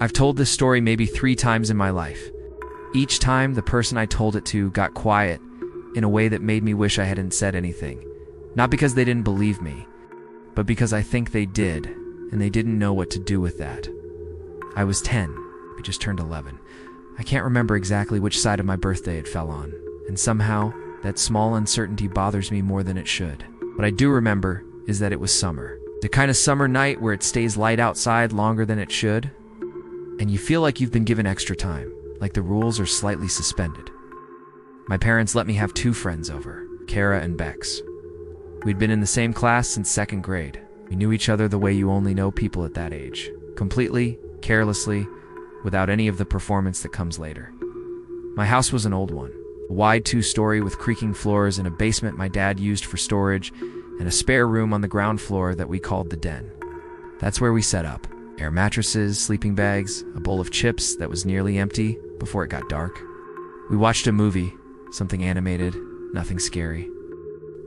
I've told this story maybe 3 times in my life. Each time, the person I told it to got quiet in a way that made me wish I hadn't said anything. Not because they didn't believe me, but because I think they did, and they didn't know what to do with that. I was 10. We just turned 11. I can't remember exactly which side of my birthday it fell on, and somehow, that small uncertainty bothers me more than it should. What I do remember is that it was summer. The kind of summer night where it stays light outside longer than it should, and you feel like you've been given extra time, like the rules are slightly suspended. My parents let me have 2 friends over, Kara and Bex. We'd been in the same class since 2nd grade. We knew each other the way you only know people at that age. Completely, carelessly, without any of the performance that comes later. My house was an old one. A wide 2-story with creaking floors and a basement my dad used for storage, and a spare room on the ground floor that we called the den. That's where we set up. Air mattresses, sleeping bags, a bowl of chips that was nearly empty before it got dark. We watched a movie, something animated, nothing scary.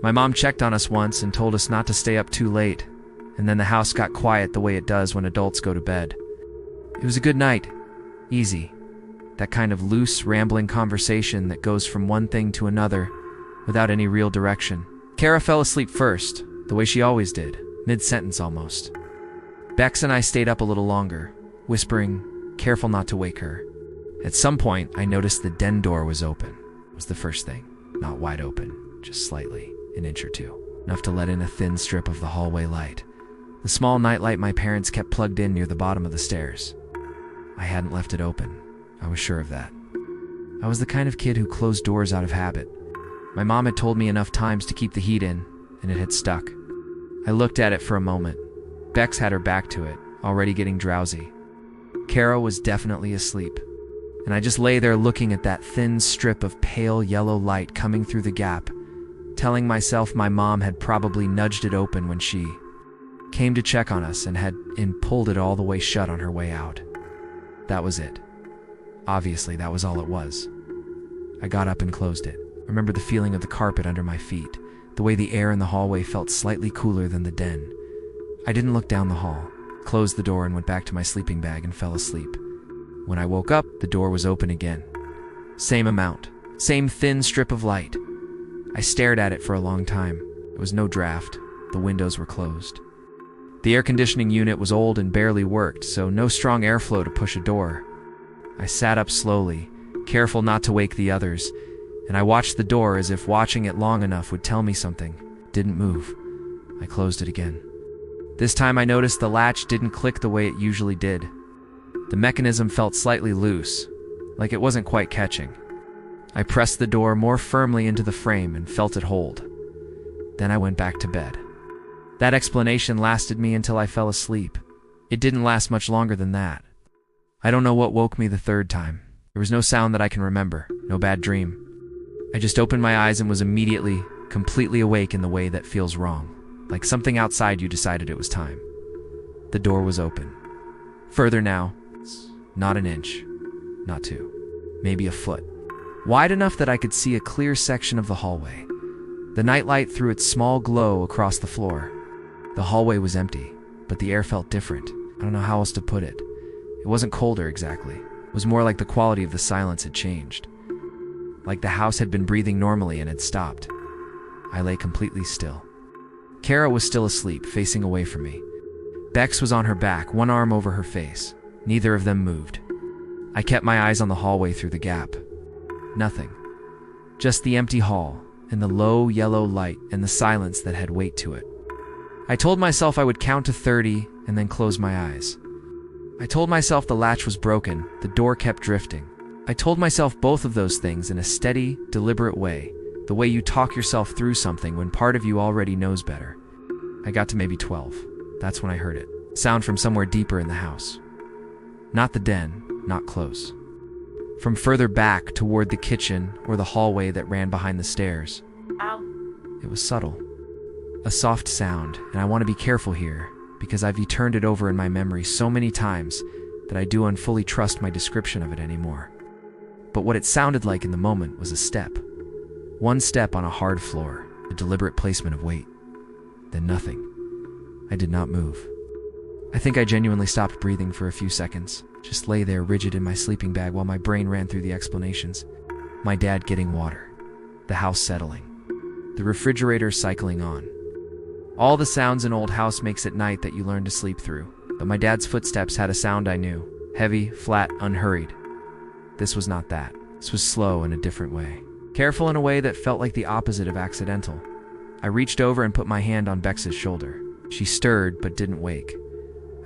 My mom checked on us once and told us not to stay up too late, and then the house got quiet the way it does when adults go to bed. It was a good night. Easy. That kind of loose, rambling conversation that goes from one thing to another without any real direction. Kara fell asleep first, the way she always did, mid-sentence almost. Bex and I stayed up a little longer, whispering, careful not to wake her. At some point, I noticed the den door was open. It was the first thing. Not wide open, just slightly, an inch or 2. Enough to let in a thin strip of the hallway light. The small nightlight my parents kept plugged in near the bottom of the stairs. I hadn't left it open. I was sure of that. I was the kind of kid who closed doors out of habit. My mom had told me enough times to keep the heat in, and it had stuck. I looked at it for a moment. Bex had her back to it, already getting drowsy. Kara was definitely asleep, and I just lay there looking at that thin strip of pale yellow light coming through the gap, telling myself my mom had probably nudged it open when she came to check on us and had pulled it all the way shut on her way out. That was it. Obviously, that was all it was. I got up and closed it. I remember the feeling of the carpet under my feet, the way the air in the hallway felt slightly cooler than the den. I didn't look down the hall, closed the door and went back to my sleeping bag and fell asleep. When I woke up, the door was open again. Same amount, same thin strip of light. I stared at it for a long time. There was no draft. The windows were closed. The air conditioning unit was old and barely worked, so no strong airflow to push a door. I sat up slowly, careful not to wake the others, and I watched the door as if watching it long enough would tell me something. Didn't move. I closed it again. This time I noticed the latch didn't click the way it usually did. The mechanism felt slightly loose, like it wasn't quite catching. I pressed the door more firmly into the frame and felt it hold. Then I went back to bed. That explanation lasted me until I fell asleep. It didn't last much longer than that. I don't know what woke me the 3rd time. There was no sound that I can remember, no bad dream. I just opened my eyes and was immediately, completely awake in the way that feels wrong. Like something outside you decided it was time. The door was open. Further now, not an inch, not 2, maybe a foot. Wide enough that I could see a clear section of the hallway. The nightlight threw its small glow across the floor. The hallway was empty, but the air felt different. I don't know how else to put it. It wasn't colder exactly. It was more like the quality of the silence had changed. Like the house had been breathing normally and had stopped. I lay completely still. Kara was still asleep, facing away from me. Bex was on her back, one arm over her face. Neither of them moved. I kept my eyes on the hallway through the gap. Nothing. Just the empty hall, and the low yellow light, and the silence that had weight to it. I told myself I would count to 30 and then close my eyes. I told myself the latch was broken, the door kept drifting. I told myself both of those things in a steady, deliberate way, the way you talk yourself through something when part of you already knows better. I got to maybe 12. That's when I heard it. Sound from somewhere deeper in the house. Not the den, not close. From further back toward the kitchen or the hallway that ran behind the stairs. Ow. It was subtle. A soft sound, and I want to be careful here, because I've turned it over in my memory so many times that I do unfully trust my description of it anymore. But what it sounded like in the moment was a step. One step on a hard floor, a deliberate placement of weight. Then nothing. I did not move. I think I genuinely stopped breathing for a few seconds, just lay there rigid in my sleeping bag while my brain ran through the explanations. My dad getting water, the house settling, the refrigerator cycling on. All the sounds an old house makes at night that you learn to sleep through. But my dad's footsteps had a sound I knew, heavy, flat, unhurried. This was not that. This was slow in a different way. Careful in a way that felt like the opposite of accidental. I reached over and put my hand on Bex's shoulder. She stirred but didn't wake.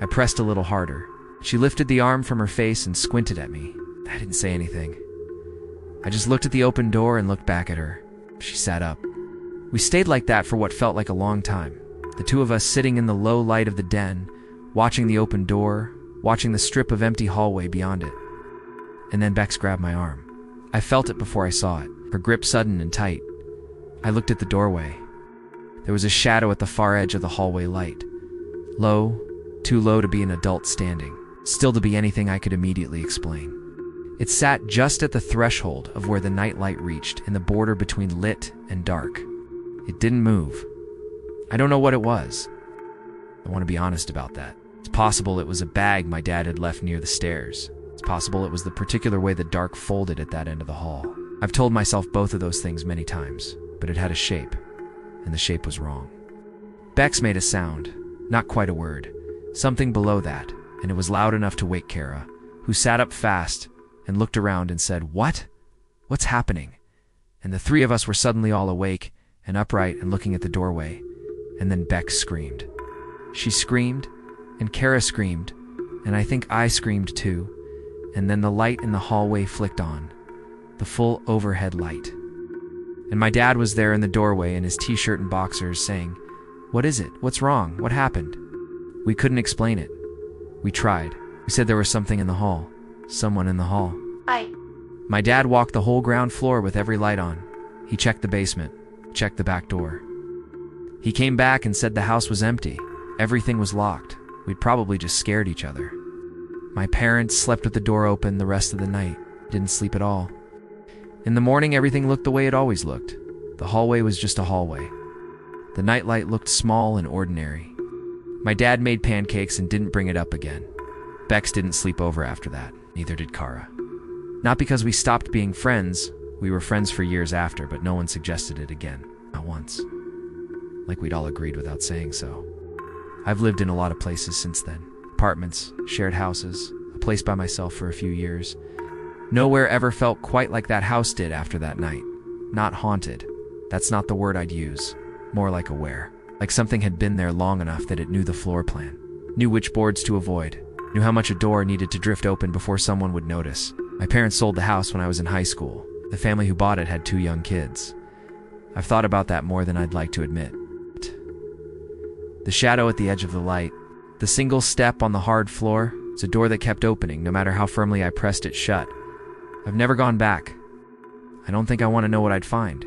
I pressed a little harder. She lifted the arm from her face and squinted at me. I didn't say anything. I just looked at the open door and looked back at her. She sat up. We stayed like that for what felt like a long time. The two of us sitting in the low light of the den, watching the open door, watching the strip of empty hallway beyond it. And then Bex grabbed my arm. I felt it before I saw it, her grip sudden and tight. I looked at the doorway. There was a shadow at the far edge of the hallway light. Low, too low to be an adult standing, still to be anything I could immediately explain. It sat just at the threshold of where the night light reached, in the border between lit and dark. It didn't move. I don't know what it was. I want to be honest about that. It's possible it was a bag my dad had left near the stairs. It's possible it was the particular way the dark folded at that end of the hall. I've told myself both of those things many times, but it had a shape, and the shape was wrong. Bex made a sound, not quite a word, something below that, and it was loud enough to wake Kara, who sat up fast and looked around and said, "What? What's happening?" And the three of us were suddenly all awake and upright and looking at the doorway, and then Bex screamed. She screamed, and Kara screamed, and I think I screamed too, and then the light in the hallway flicked on, the full overhead light. And my dad was there in the doorway in his t-shirt and boxers saying, "What is it? What's wrong? What happened?" We couldn't explain it. We tried. We said there was something in the hall. Someone in the hall. My dad walked the whole ground floor with every light on. He checked the basement, checked the back door. He came back and said the house was empty. Everything was locked. We'd probably just scared each other. My parents slept with the door open the rest of the night. Didn't sleep at all. In the morning, everything looked the way it always looked. The hallway was just a hallway. The nightlight looked small and ordinary. My dad made pancakes and didn't bring it up again. Bex didn't sleep over after that. Neither did Kara. Not because we stopped being friends. We were friends for years after, but no one suggested it again. Not once. Like we'd all agreed without saying so. I've lived in a lot of places since then. Apartments, shared houses, a place by myself for a few years. Nowhere ever felt quite like that house did after that night. Not haunted. That's not the word I'd use. More like aware. Like something had been there long enough that it knew the floor plan. Knew which boards to avoid. Knew how much a door needed to drift open before someone would notice. My parents sold the house when I was in high school. The family who bought it had 2 young kids. I've thought about that more than I'd like to admit. The shadow at the edge of the light. The single step on the hard floor. It's a door that kept opening no matter how firmly I pressed it shut. I've never gone back. I don't think I want to know what I'd find.